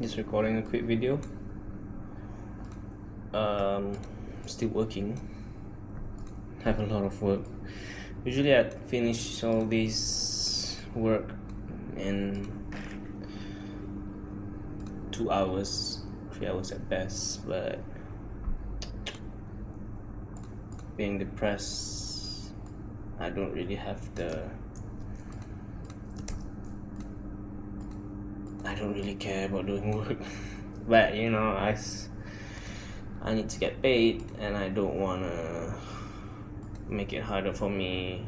Just recording a quick video. Still working. Have a lot of work. Usually I'd finish all this work in 2 hours, 3 hours at best, but being depressed, I don't really have I don't really care about doing work. But I need to get paid, and I don't wanna make it harder for me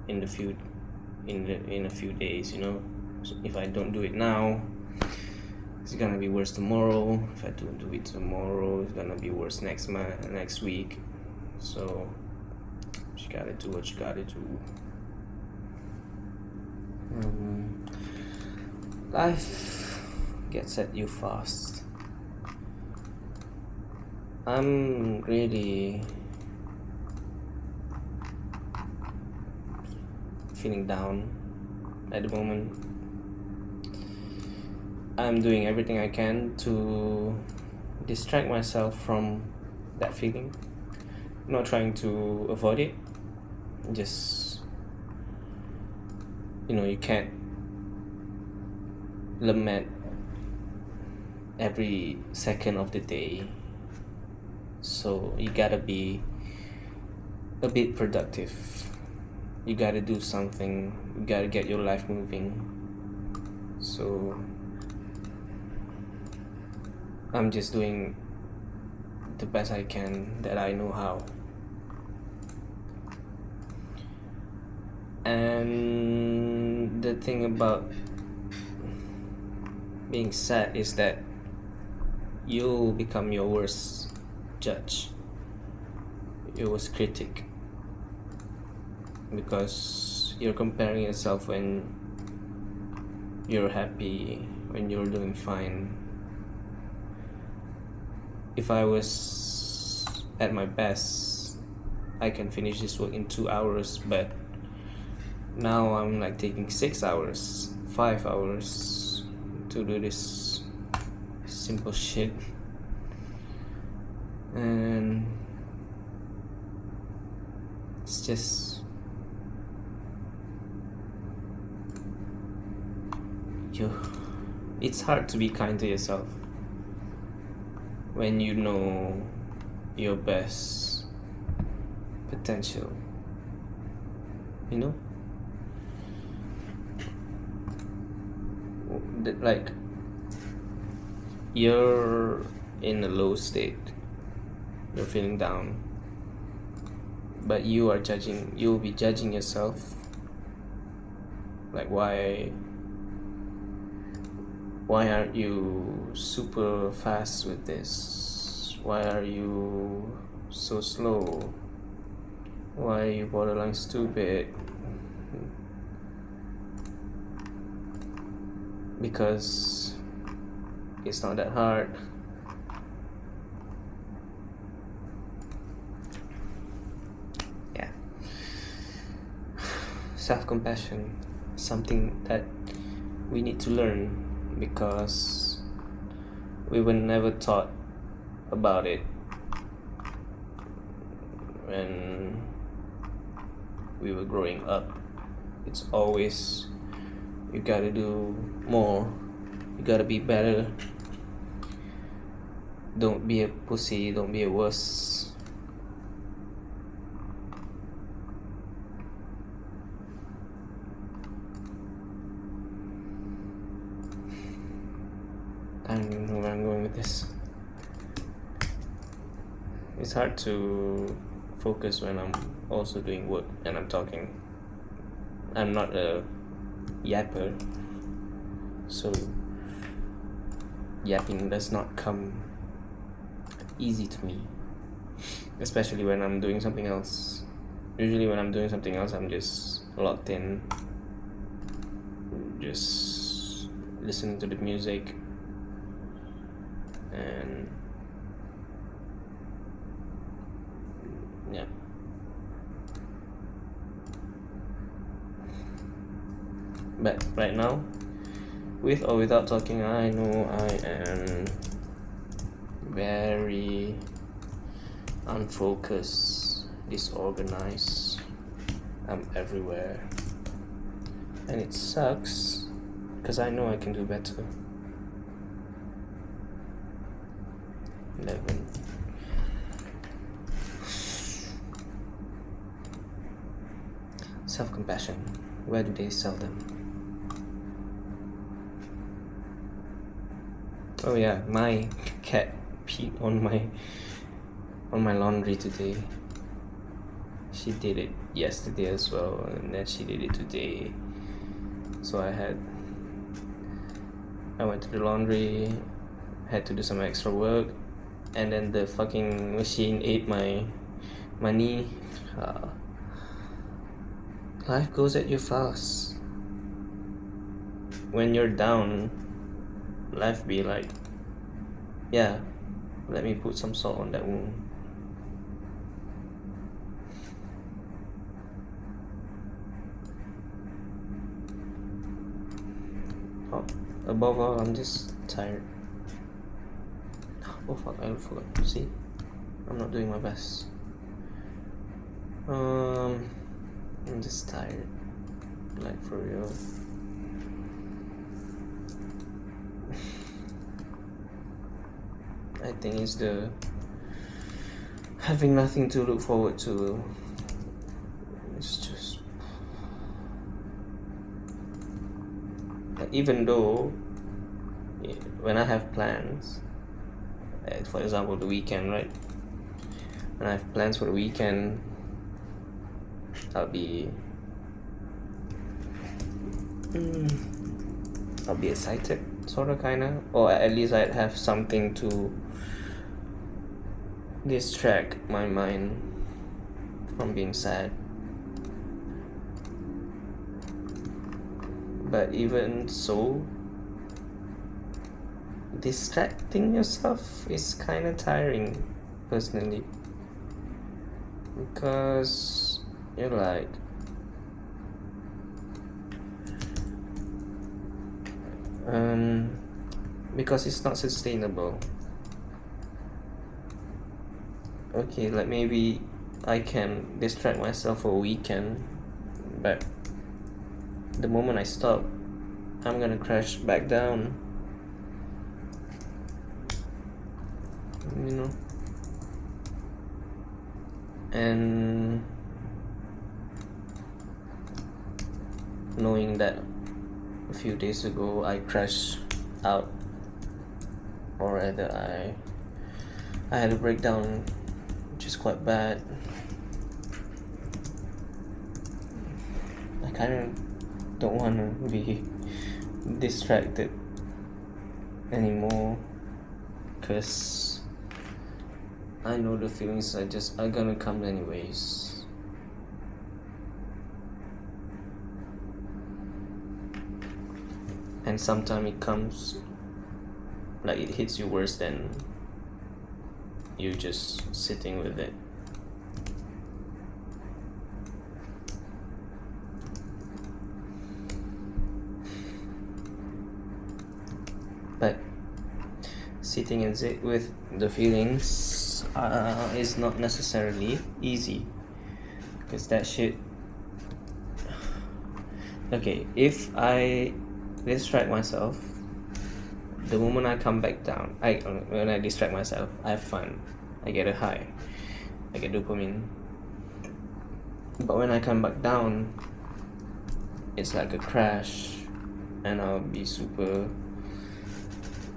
in a few days. So if I don't do it now, it's gonna be worse tomorrow. If I don't do it tomorrow, it's gonna be worse next week. So you gotta do what you gotta do. Life gets at you fast. I'm really feeling down at the moment. I'm doing everything I can to distract myself from that feeling. I'm not trying to avoid it. Just, you can't lament every second of the day. So you gotta be a bit productive. You gotta do something. You gotta get your life moving. So I'm just doing the best I can that I know how. And the thing about being sad is that you'll become your worst judge, your worst critic, because you're comparing yourself when you're happy, when you're doing fine. If I was at my best, I can finish this work in 2 hours, but now I'm like taking 6 hours, 5 hours to do this simple shit. And it's just it's hard to be kind to yourself when you know your best potential, like you're in a low state, you're feeling down, but you'll be judging yourself, like why aren't you super fast with this? Why are you so slow? Why are you borderline stupid? Because it's not that hard. Yeah. Self-compassion, something that we need to learn, because we were never taught about it when we were growing up. It's always, you gotta do more, you gotta be better, don't be a pussy, don't be a wuss. I don't even know where I'm going with this. It's hard to focus when I'm also doing work and I'm talking. I'm not a yapper, so yapping does not come easy to me, especially when I'm doing something else. Usually when I'm doing something else, I'm just locked in, just listening to the music, and yeah. But right now, with or without talking, I know I am very unfocused, disorganized. I'm everywhere, and it sucks because I know I can do better. 11. Self-compassion. Where do they sell them? Oh yeah, my cat peed on my laundry today. She did it yesterday as well, and then she did it today. So I went to the laundry, had to do some extra work, and then the fucking machine ate my money. Life goes at you fast. When you're down, life be like, yeah, let me put some salt on that wound. Above all, I'm just tired. Oh fuck, I forgot. See? I'm not doing my best. I'm just tired. Like, for real. I think it's the having nothing to look forward to. It's just like, even though when I have plans, for example the weekend, right? When I have plans for the weekend, I'll be excited, sorta, kinda, or at least I'd have something to distract my mind from being sad. But even so, distracting yourself is kinda tiring, personally, because you're like, because it's not sustainable. Okay, like maybe I can distract myself for a weekend, but the moment I stop, I'm gonna crash back down, you know. And knowing that a few days ago I crashed out, or rather I had a breakdown, which is quite bad. I kind of don't want to be distracted anymore, because I know the feelings are gonna come anyways. And sometimes it comes, like, it hits you worse than you just sitting with it. But sitting and sit with the feelings is not necessarily easy, because that shit. Okay, if I distract myself, the moment I come back down, when I distract myself, I have fun, I get a high, I get dopamine. But when I come back down, it's like a crash, and I'll be super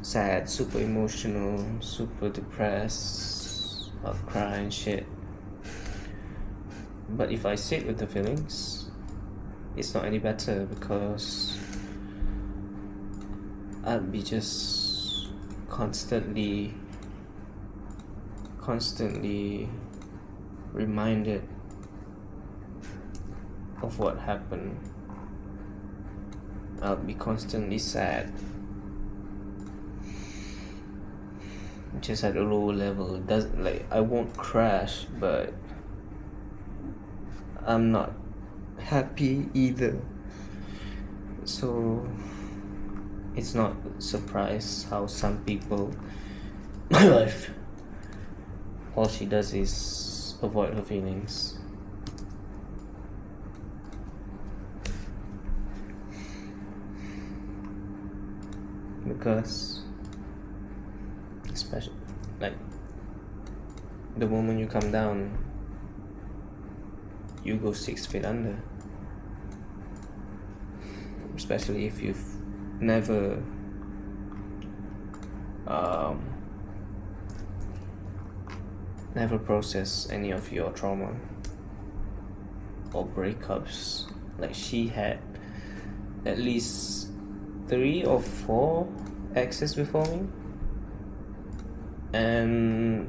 sad, super emotional, super depressed, I'll cry and shit. But if I sit with the feelings, it's not any better, because I'll be just constantly reminded of what happened. I'll be constantly sad, just at a low level. It doesn't, like, I won't crash, but I'm not happy either. So it's not a surprise how some people, my wife, all she does is avoid her feelings. Because, especially, like, the moment you come down, you go 6 feet under. Especially if you've never processed any of your trauma or breakups. Like, she had at least 3 or 4 exes before me, and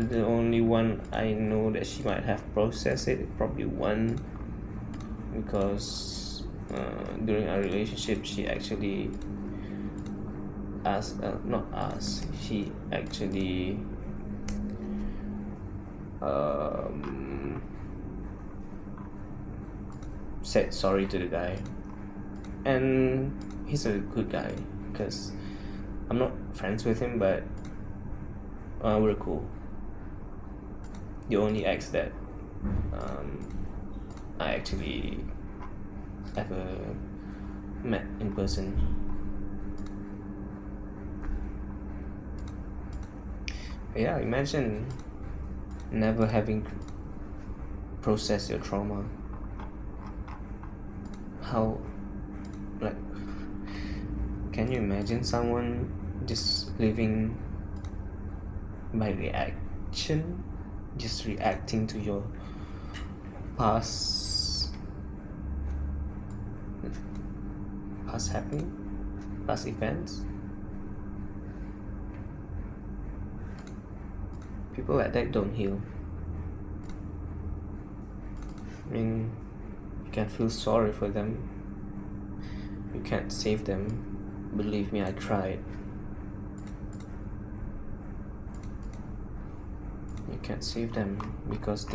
the only one I know that she might have processed it, probably one, because during our relationship she actually she actually said sorry to the guy, and he's a good guy, because I'm not friends with him, but we're cool. The only ex that I actually ever met in person. Yeah, imagine never having processed your trauma. How, like, can you imagine someone just living by reaction, just reacting to your past events? People like that don't heal. I mean, you can feel sorry for them. You can't save them. Believe me, I tried. You can't save them because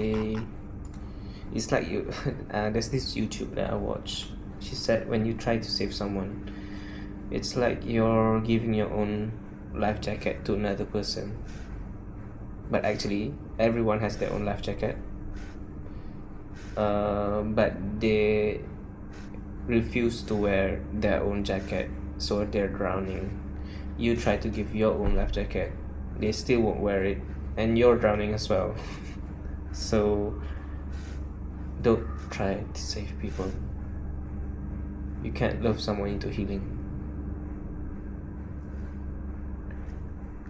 it's like you there's this YouTube that I watch. She said when you try to save someone, it's like you're giving your own life jacket to another person. But actually, everyone has their own life jacket. But they refuse to wear their own jacket, so they're drowning. You try to give your own life jacket, they still won't wear it, and you're drowning as well. So don't try to save people. You can't love someone into healing.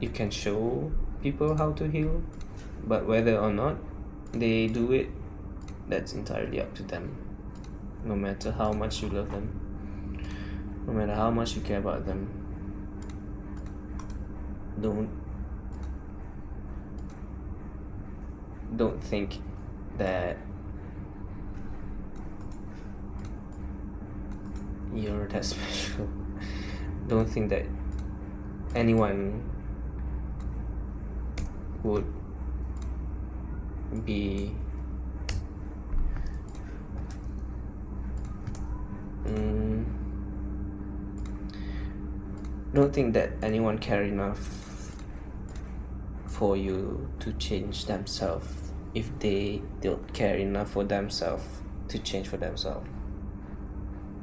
You can show people how to heal, but whether or not they do it, that's entirely up to them. No matter how much you love them, no matter how much you care about them, don't think that you're that special. Don't think that anyone would be don't think that anyone care enough for you to change themselves if they don't care enough for themselves to change for themselves.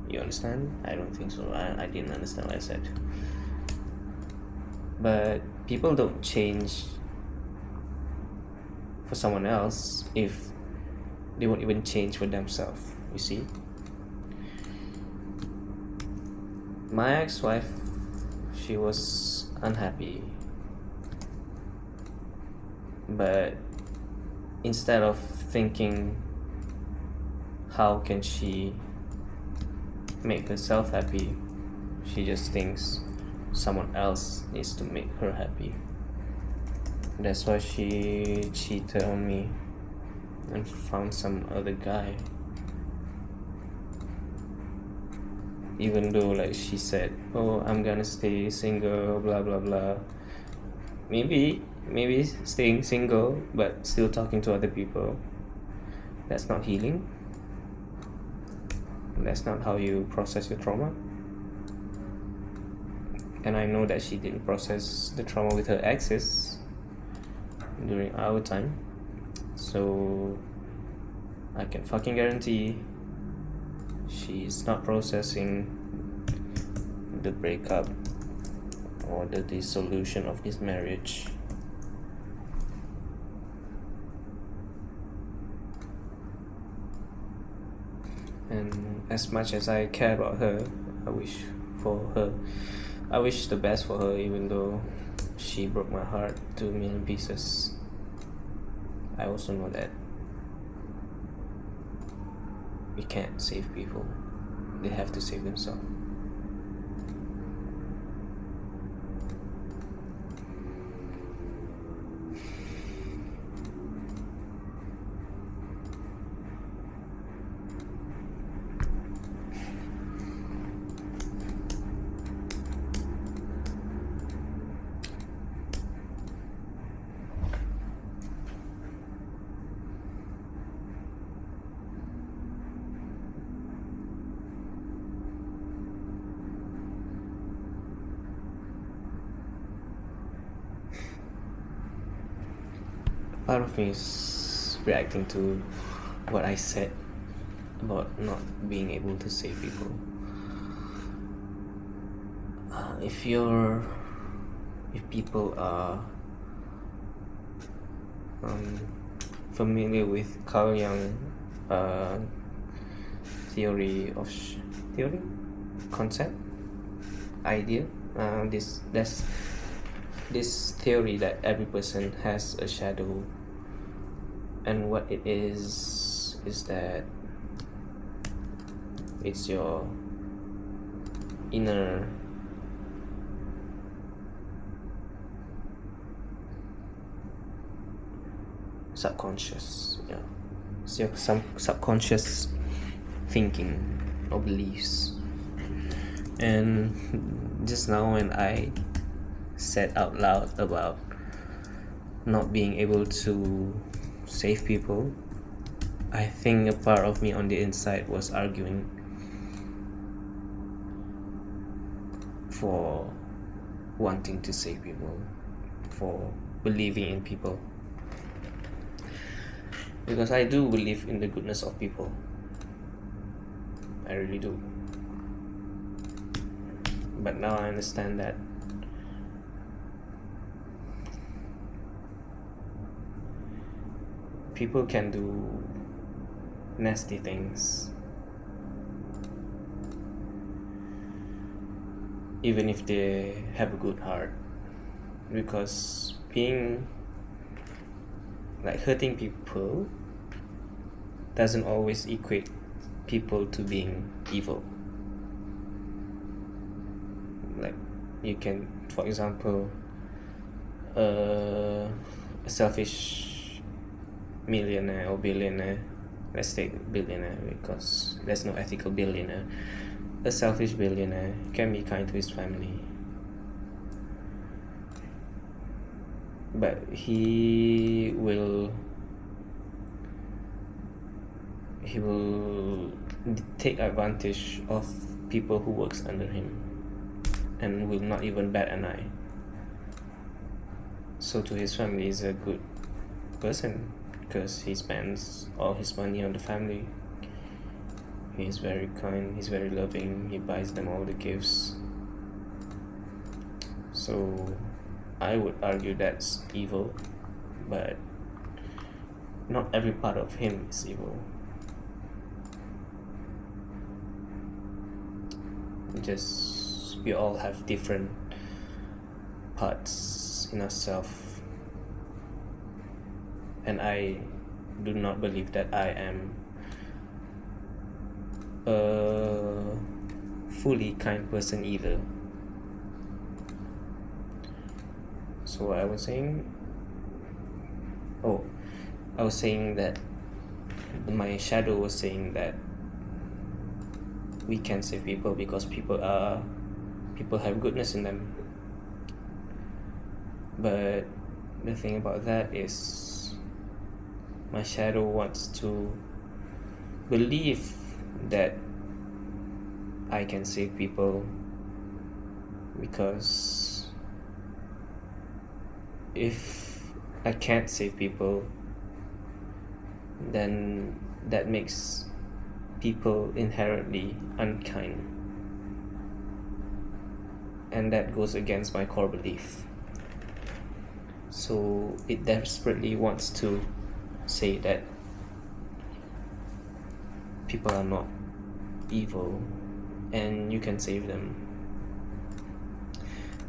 You understand? I don't think so. I didn't understand what I said. But people don't change for someone else if they won't even change for themselves. You see? My ex-wife, she was unhappy, but instead of thinking how can she make herself happy, she just thinks someone else needs to make her happy. That's why she cheated on me and found some other guy. Even though, like, she said, oh, I'm gonna stay single, blah blah blah. Maybe staying single but still talking to other people, that's not healing. That's not how you process your trauma. and I know that she didn't process the trauma with her exes during our time, so I can fucking guarantee she's not processing the breakup or the dissolution of this marriage. And as much as I care about her, I wish the best for her, even though she broke my heart to a million pieces. I also know that we can't save people. They have to save themselves. Part of me is reacting to what I said about not being able to save people. If people are familiar with Carl Jung theory concept idea, this theory that every person has a shadow, and what it is that it's your inner subconscious, it's your subconscious thinking or beliefs. And just now when I said out loud about not being able to save people, I think a part of me on the inside was arguing for wanting to save people, for believing in people, because I do believe in the goodness of people. I really do. But now I understand that people can do nasty things even if they have a good heart, because hurting people doesn't always equate people to being evil. Like, you can, for example, a selfish millionaire or billionaire, let's take billionaire because there's no ethical billionaire. A selfish billionaire can be kind to his family, but he will take advantage of people who works under him and will not even bat an eye. So to his family, he's a good person because he spends all his money on the family. He's very kind, he's very loving, he buys them all the gifts. So I would argue that's evil, but not every part of him is evil. Just we all have different parts in ourselves, and I do not believe that I am a fully kind person either. So I was saying that my shadow was saying that we can save people because people have goodness in them. But the thing about that is my shadow wants to believe that I can save people because if I can't save people, then that makes people inherently unkind, and that goes against my core belief. So it desperately wants to say that people are not evil and you can save them.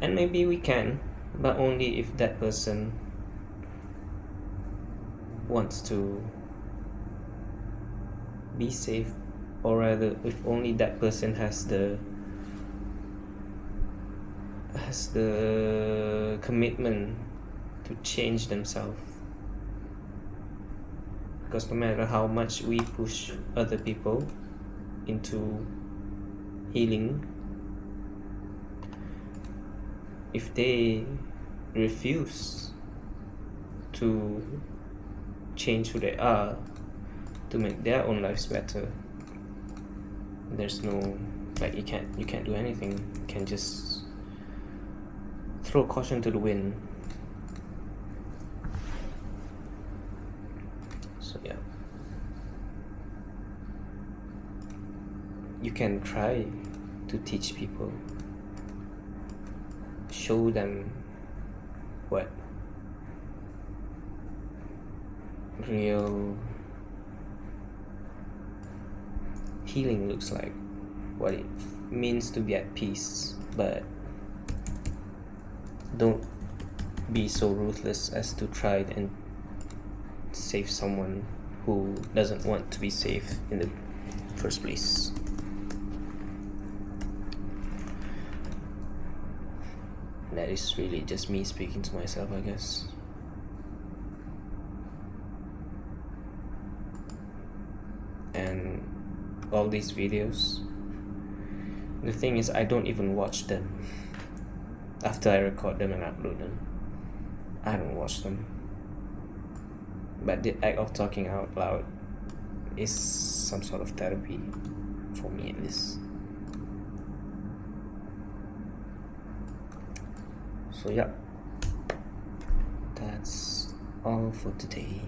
And maybe we can, but only if that person wants to be safe, or rather if only that person has the commitment to change themselves. Because no matter how much we push other people into healing, if they refuse to change who they are to make their own lives better, there's no, like, you can't do anything. You can just throw caution to the wind. So yeah, you can try to teach people, show them what real healing looks like, what it means to be at peace, but don't be so ruthless as to try and save someone who doesn't want to be saved in the first place. That is really just me speaking to myself, I guess. And all these videos, the thing is, I don't even watch them. After I record them and upload them, I don't watch them. But the act of talking out loud is some sort of therapy, for me at least. So yeah, that's all for today.